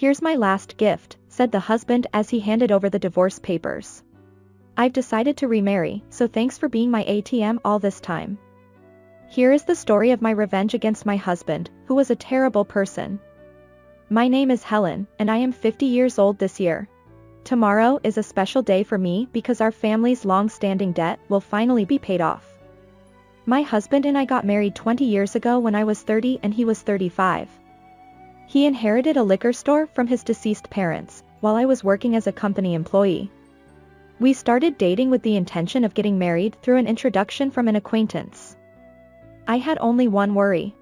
"Here's my last gift," said the husband as he handed over the divorce papers. "I've decided to remarry, so thanks for being my ATM all this time. Here is the story of my revenge against my husband, who was a terrible person. My name is Helen, and I am 50 years old this year. Tomorrow is a special day for me because our family's long-standing debt will finally be paid off. My husband and I got married 20 years ago when I was 30 and he was 35. He inherited a liquor store from his deceased parents, while I was working as a company employee. We started dating with the intention of getting married through an introduction from an acquaintance. I had only one worry.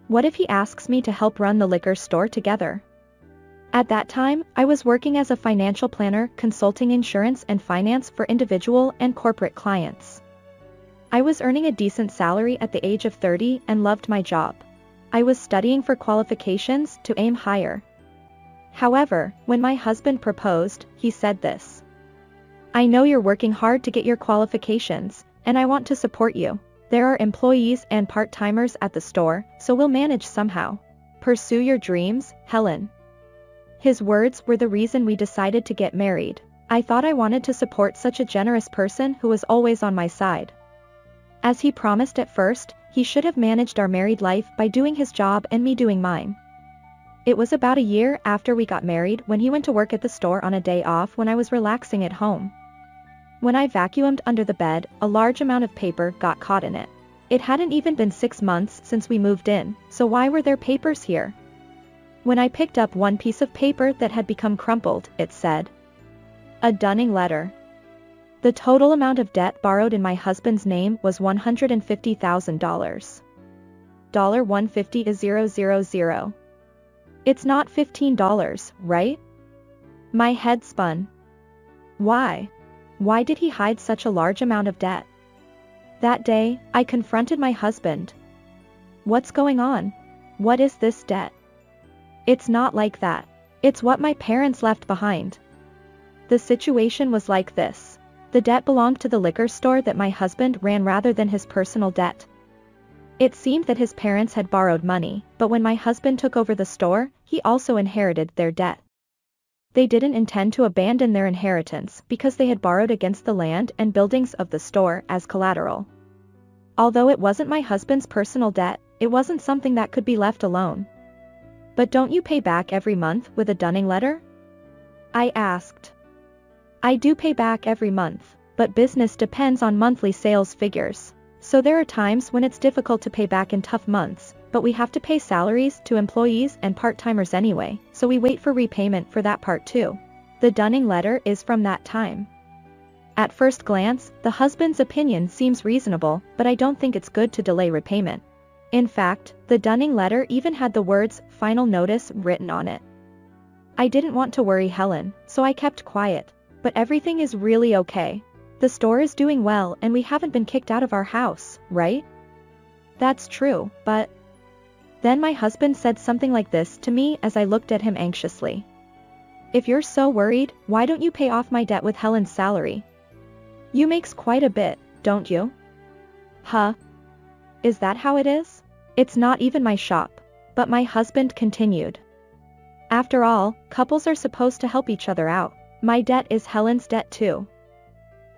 What if he asks me to help run the liquor store together? At that time, I was working as a financial planner, consulting insurance and finance for individual and corporate clients. I was earning a decent salary at the age of 30 and loved my job. I was studying for qualifications to aim higher. However, when my husband proposed, he said this: "I know you're working hard to get your qualifications, and I want to support you. There are employees and part-timers at the store, so we'll manage somehow. Pursue your dreams, Helen." His words were the reason we decided to get married. I thought I wanted to support such a generous person who was always on my side. As he promised at first, he should have managed our married life by doing his job and me doing mine. It was about a year after we got married when he went to work at the store on a day off when I was relaxing at home. When I vacuumed under the bed, a large amount of paper got caught in it. It hadn't even been 6 months since we moved in, so why were there papers here? When I picked up one piece of paper that had become crumpled, it said, "A dunning letter." The total amount of debt borrowed in my husband's name was $150,000. $150 is 000. It's not $15, right? My head spun. Why? Why did he hide such a large amount of debt? That day, I confronted my husband. "What's going on? What is this debt? It's not like that. It's what my parents left behind." The situation was like this. The debt belonged to the liquor store that my husband ran rather than his personal debt. It seemed that his parents had borrowed money, but when my husband took over the store, he also inherited their debt. They didn't intend to abandon their inheritance because they had borrowed against the land and buildings of the store as collateral. Although it wasn't my husband's personal debt, it wasn't something that could be left alone. "But don't you pay back every month with a dunning letter?" I asked. "I do pay back every month, but business depends on monthly sales figures. So there are times when it's difficult to pay back in tough months, but we have to pay salaries to employees and part-timers anyway, so we wait for repayment for that part too. The dunning letter is from that time." At first glance, the husband's opinion seems reasonable, but I don't think it's good to delay repayment. In fact, the dunning letter even had the words "final notice" written on it. I didn't want to worry Helen, so I kept quiet. "But everything is really okay. The store is doing well and we haven't been kicked out of our house, right?" "That's true, but..." Then my husband said something like this to me as I looked at him anxiously. "If you're so worried, why don't you pay off my debt with Helen's salary? You makes quite a bit, don't you?" "Huh? Is that how it is? It's not even my shop." But my husband continued. "After all, couples are supposed to help each other out. My debt is Helen's debt too.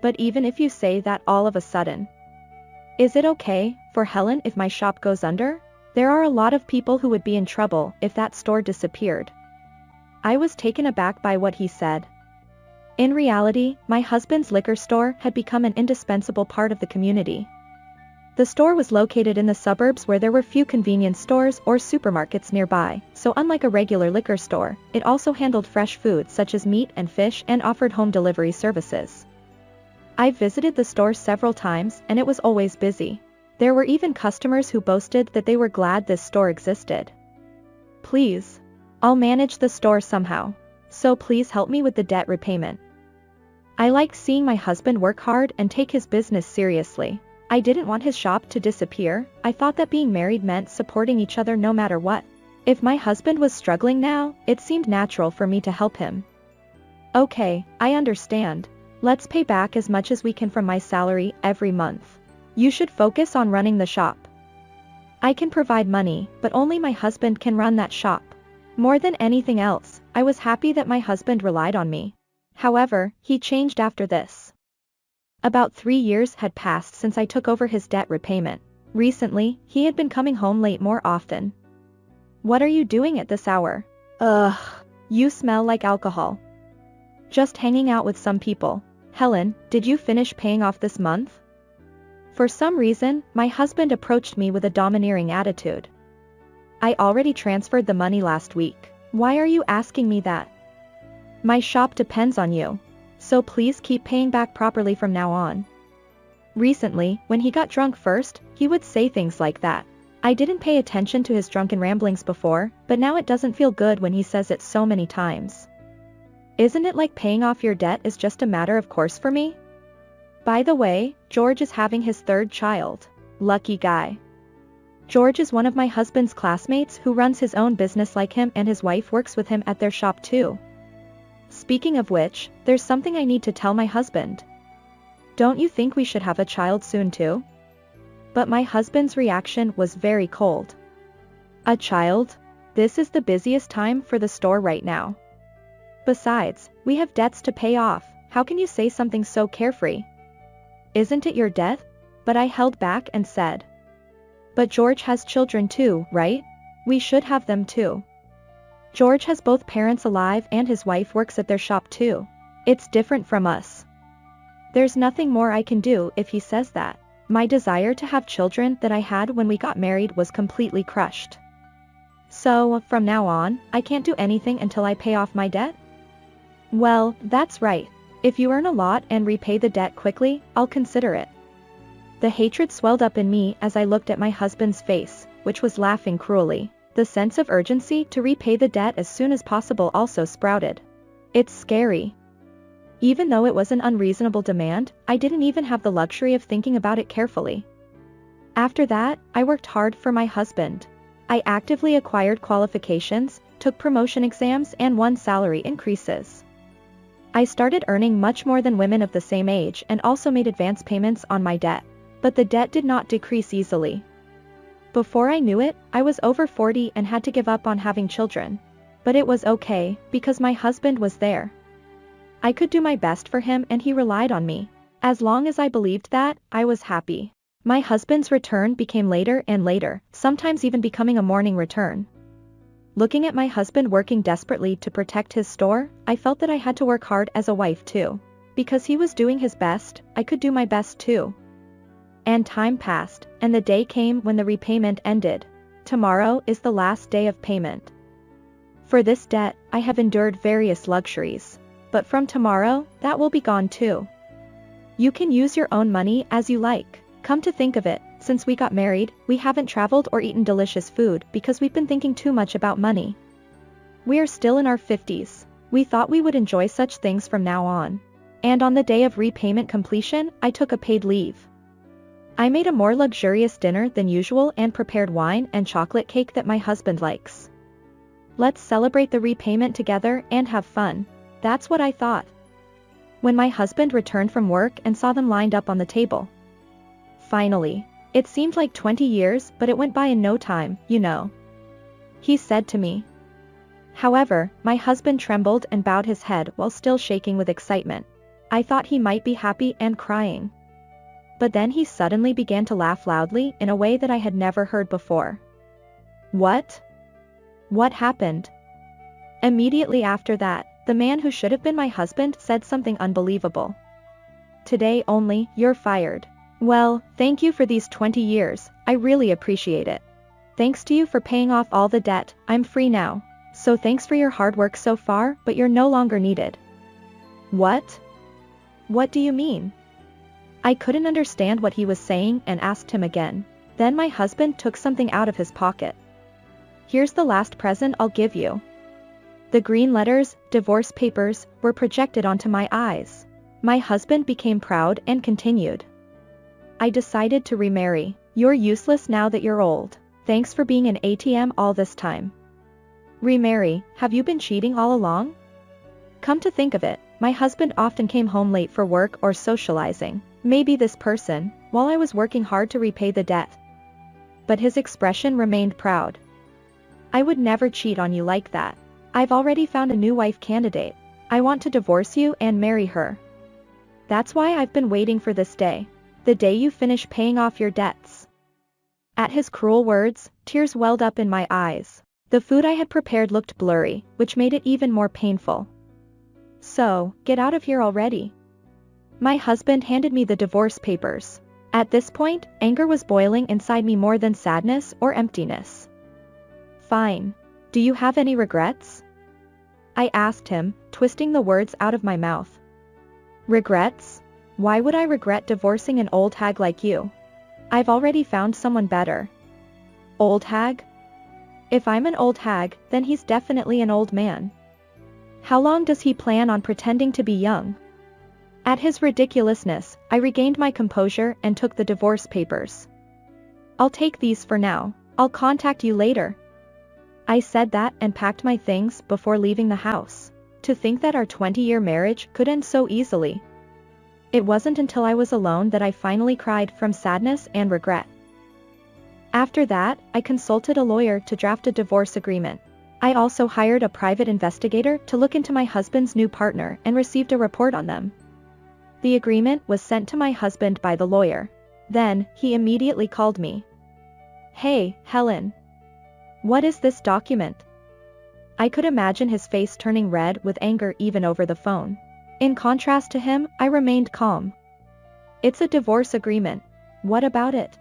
But even if you say that all of a sudden, is it okay for Helen if my shop goes under? There are a lot of people who would be in trouble if that store disappeared." I was taken aback by what he said. In reality, my husband's liquor store had become an indispensable part of the community. The store was located in the suburbs where there were few convenience stores or supermarkets nearby, so unlike a regular liquor store, it also handled fresh foods such as meat and fish and offered home delivery services. I visited the store several times and it was always busy. There were even customers who boasted that they were glad this store existed. "Please. I'll manage the store somehow. So please help me with the debt repayment." I liked seeing my husband work hard and take his business seriously. I didn't want his shop to disappear. I thought that being married meant supporting each other no matter what. If my husband was struggling now, it seemed natural for me to help him. "Okay, I understand. Let's pay back as much as we can from my salary every month. You should focus on running the shop. I can provide money, but only my husband can run that shop. More than anything else, I was happy that my husband relied on me. However, he changed after this. About 3 years had passed since I took over his debt repayment. Recently, he had been coming home late more often. "What are you doing at this hour?" "Ugh, you smell like alcohol." "Just hanging out with some people." "Helen, did you finish paying off this month?" For some reason, my husband approached me with a domineering attitude. "I already transferred the money last week. Why are you asking me that? My shop depends on you. So please keep paying back properly from now on." Recently, when he got drunk first, he would say things like that. I didn't pay attention to his drunken ramblings before, but now it doesn't feel good when he says it so many times. Isn't it like paying off your debt is just a matter of course for me? By the way, George is having his 3rd child. Lucky guy. George is one of my husband's classmates who runs his own business like him, and his wife works with him at their shop too. Speaking of which, there's something I need to tell my husband. Don't you think we should have a child soon too? But my husband's reaction was very cold. A child? This is the busiest time for the store right now. Besides, we have debts to pay off. How can you say something so carefree? Isn't it your debt? But I held back and said. But George has children too, right? We should have them too. George has both parents alive and his wife works at their shop too. It's different from us. There's nothing more I can do if he says that. My desire to have children that I had when we got married was completely crushed. So, from now on, I can't do anything until I pay off my debt? Well, that's right. If you earn a lot and repay the debt quickly, I'll consider it. The hatred swelled up in me as I looked at my husband's face, which was laughing cruelly. The sense of urgency to repay the debt as soon as possible also sprouted. It's scary. Even though it was an unreasonable demand, I didn't even have the luxury of thinking about it carefully. After that, I worked hard for my husband. I actively acquired qualifications, took promotion exams, and won salary increases. I started earning much more than women of the same age and also made advance payments on my debt. But the debt did not decrease easily. Before I knew it, I was over 40 and had to give up on having children. But it was okay, because my husband was there. I could do my best for him and he relied on me. As long as I believed that, I was happy. My husband's return became later and later, sometimes even becoming a morning return. Looking at my husband working desperately to protect his store, I felt that I had to work hard as a wife too. Because he was doing his best, I could do my best too. And time passed, and the day came when the repayment ended. Tomorrow is the last day of payment. For this debt, I have endured various luxuries. But from tomorrow, that will be gone too. You can use your own money as you like. Come to think of it, since we got married, we haven't traveled or eaten delicious food because we've been thinking too much about money. We are still in our 50s. We thought we would enjoy such things from now on. And on the day of repayment completion, I took a paid leave. I made a more luxurious dinner than usual and prepared wine and chocolate cake that my husband likes. Let's celebrate the repayment together and have fun. That's what I thought. When my husband returned from work and saw them lined up on the table. Finally. It seemed like 20 years, but it went by in no time, you know. He said to me. However, my husband trembled and bowed his head while still shaking with excitement. I thought he might be happy and crying. But then he suddenly began to laugh loudly in a way that I had never heard before. What? What happened? Immediately after that, the man who should have been my husband said something unbelievable. Today only, you're fired. Well, thank you for these 20 years, I really appreciate it. Thanks to you for paying off all the debt, I'm free now. So thanks for your hard work so far, but you're no longer needed. What? What do you mean? I couldn't understand what he was saying and asked him again. Then my husband took something out of his pocket. Here's the last present I'll give you. The green letters, divorce papers, were projected onto my eyes. My husband became proud and continued. I decided to remarry. You're useless now that you're old. Thanks for being an ATM all this time. Remarry, have you been cheating all along? Come to think of it, my husband often came home late for work or socializing. Maybe this person, while I was working hard to repay the debt. But his expression remained proud. I would never cheat on you like that. I've already found a new wife candidate. I want to divorce you and marry her. That's why I've been waiting for this day. The day you finish paying off your debts." At his cruel words, tears welled up in my eyes. The food I had prepared looked blurry, which made it even more painful. "So, get out of here already." My husband handed me the divorce papers. At this point, anger was boiling inside me more than sadness or emptiness. "Fine. Do you have any regrets?" I asked him, twisting the words out of my mouth. "Regrets? Why would I regret divorcing an old hag like you? I've already found someone better." "Old hag?" If I'm an old hag, then he's definitely an old man. How long does he plan on pretending to be young? At his ridiculousness, I regained my composure and took the divorce papers. "I'll take these for now. I'll contact you later." I said that and packed my things before leaving the house. To think that our 20-year marriage could end so easily. It wasn't until I was alone that I finally cried from sadness and regret. After that, I consulted a lawyer to draft a divorce agreement. I also hired a private investigator to look into my husband's new partner and received a report on them. The agreement was sent to my husband by the lawyer. Then, he immediately called me. "Hey, Helen. What is this document?" I could imagine his face turning red with anger even over the phone. In contrast to him, I remained calm. "It's a divorce agreement. What about it?"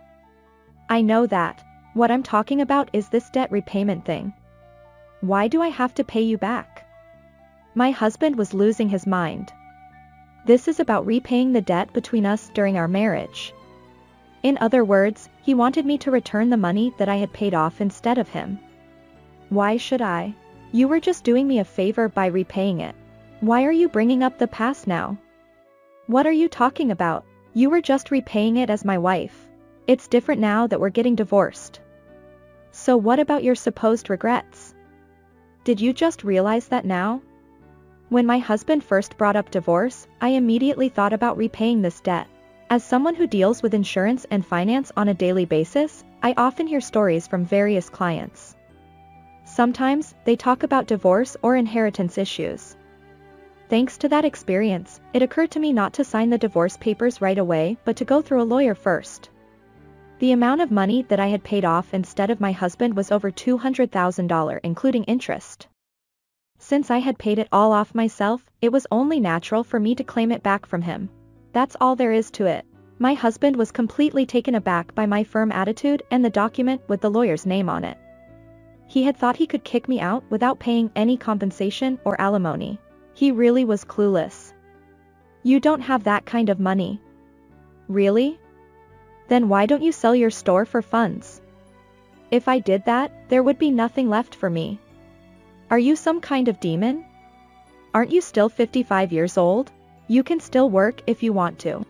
"I know that. What I'm talking about is this debt repayment thing. Why do I have to pay you back?" My husband was losing his mind. "This is about repaying the debt between us during our marriage." In other words, he wanted me to return the money that I had paid off instead of him. Why should I? You were just doing me a favor by repaying it. Why are you bringing up the past now? What are you talking about? You were just repaying it as my wife. It's different now that we're getting divorced. So what about your supposed regrets? Did you just realize that now? When my husband first brought up divorce, I immediately thought about repaying this debt. As someone who deals with insurance and finance on a daily basis, I often hear stories from various clients. Sometimes, they talk about divorce or inheritance issues. Thanks to that experience, it occurred to me not to sign the divorce papers right away but to go through a lawyer first. The amount of money that I had paid off instead of my husband was over $200,000 including interest. Since I had paid it all off myself, it was only natural for me to claim it back from him. That's all there is to it. My husband was completely taken aback by my firm attitude and the document with the lawyer's name on it. He had thought he could kick me out without paying any compensation or alimony. He really was clueless. "You don't have that kind of money." "Really? Then why don't you sell your store for funds?" "If I did that, there would be nothing left for me." "Are you some kind of demon? Aren't you still 55 years old? You can still work if you want to."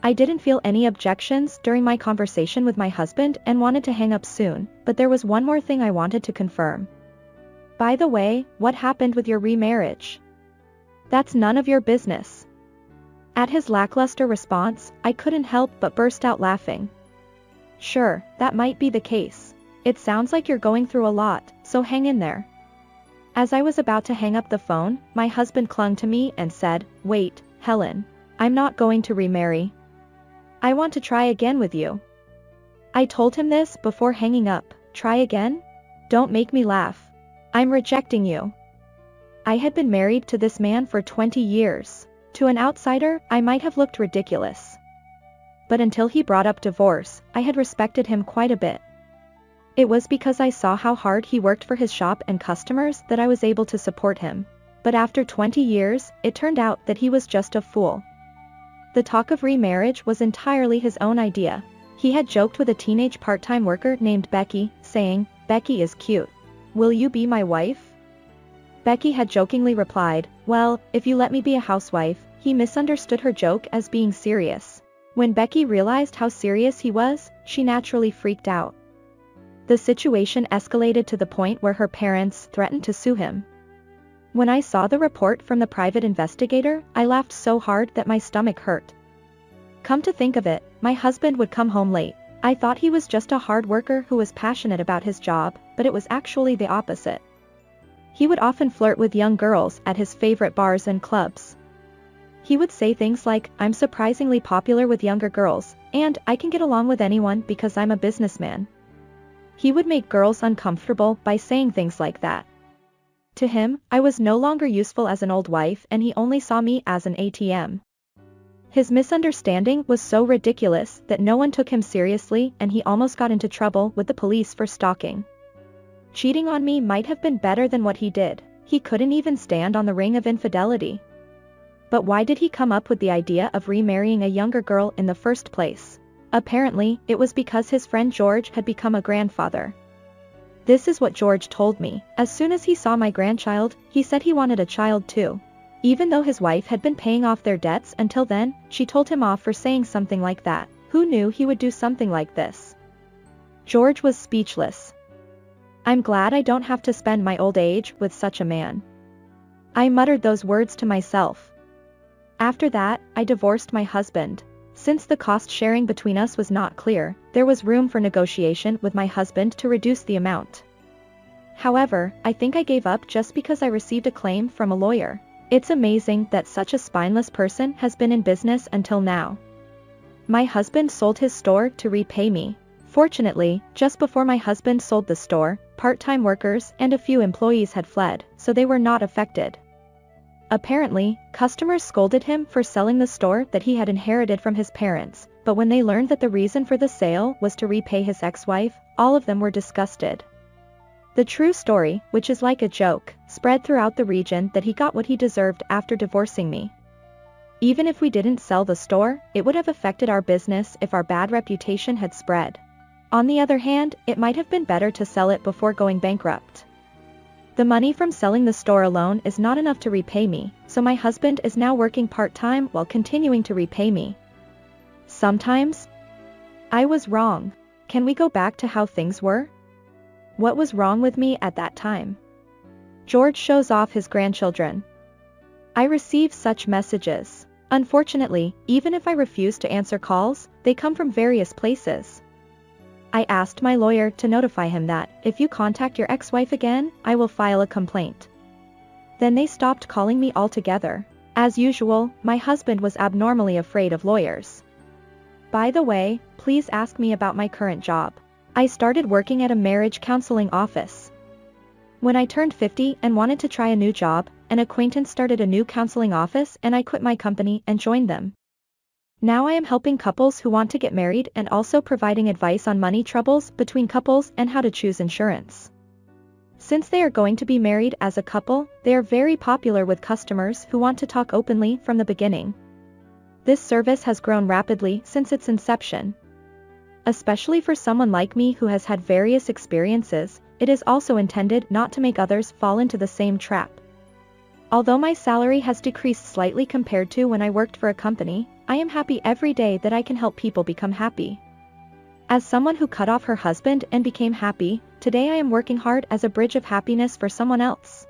I didn't feel any objections during my conversation with my husband and wanted to hang up soon, but there was one more thing I wanted to confirm. "By the way, what happened with your remarriage?" "That's none of your business." At his lackluster response, I couldn't help but burst out laughing. "Sure, that might be the case. It sounds like you're going through a lot, so hang in there." As I was about to hang up the phone, my husband clung to me and said, "Wait, Helen. I'm not going to remarry. I want to try again with you." I told him this before hanging up. "Try again? Don't make me laugh. I'm rejecting you." I had been married to this man for 20 years. To an outsider, I might have looked ridiculous. But until he brought up divorce, I had respected him quite a bit. It was because I saw how hard he worked for his shop and customers that I was able to support him. But after 20 years, it turned out that he was just a fool. The talk of remarriage was entirely his own idea. He had joked with a teenage part-time worker named Becky, saying, "Becky is cute. Will you be my wife?" Becky had jokingly replied, "Well, if you let me be a housewife." He misunderstood her joke as being serious. When Becky realized how serious he was, she naturally freaked out. The situation escalated to the point where her parents threatened to sue him. When I saw the report from the private investigator, I laughed so hard that my stomach hurt. Come to think of it, my husband would come home late. I thought he was just a hard worker who was passionate about his job, but it was actually the opposite. He would often flirt with young girls at his favorite bars and clubs. He would say things like, "I'm surprisingly popular with younger girls, and I can get along with anyone because I'm a businessman." He would make girls uncomfortable by saying things like that. To him, I was no longer useful as an old wife and he only saw me as an ATM. His misunderstanding was so ridiculous that no one took him seriously and he almost got into trouble with the police for stalking. Cheating on me might have been better than what he did. He couldn't even stand on the ring of infidelity. But why did he come up with the idea of remarrying a younger girl in the first place? Apparently, it was because his friend George had become a grandfather. This is what George told me. As soon as he saw my grandchild, he said he wanted a child too. Even though his wife had been paying off their debts until then, she told him off for saying something like that. Who knew he would do something like this? George was speechless. I'm glad I don't have to spend my old age with such a man. I muttered those words to myself. After that, I divorced my husband. Since the cost sharing between us was not clear, there was room for negotiation with my husband to reduce the amount. However, I think I gave up just because I received a claim from a lawyer. It's amazing that such a spineless person has been in business until now. My husband sold his store to repay me. Fortunately, just before my husband sold the store, part-time workers and a few employees had fled, so they were not affected. Apparently, customers scolded him for selling the store that he had inherited from his parents, but when they learned that the reason for the sale was to repay his ex-wife, all of them were disgusted. The true story, which is like a joke, spread throughout the region that he got what he deserved after divorcing me. Even if we didn't sell the store, it would have affected our business if our bad reputation had spread. On the other hand, it might have been better to sell it before going bankrupt. The money from selling the store alone is not enough to repay me, so my husband is now working part-time while continuing to repay me. Sometimes, I was wrong. Can we go back to how things were? What was wrong with me at that time? George shows off his grandchildren. I receive such messages. Unfortunately, even if I refuse to answer calls, they come from various places. I asked my lawyer to notify him that, if you contact your ex-wife again, I will file a complaint. Then they stopped calling me altogether. As usual, my husband was abnormally afraid of lawyers. By the way, please ask me about my current job. I started working at a marriage counseling office. When I turned 50 and wanted to try a new job, an acquaintance started a new counseling office and I quit my company and joined them. Now I am helping couples who want to get married and also providing advice on money troubles between couples and how to choose insurance. Since they are going to be married as a couple, they are very popular with customers who want to talk openly from the beginning. This service has grown rapidly since its inception. Especially for someone like me who has had various experiences, it is also intended not to make others fall into the same trap. Although my salary has decreased slightly compared to when I worked for a company, I am happy every day that I can help people become happy. As someone who cut off her husband and became happy, today I am working hard as a bridge of happiness for someone else.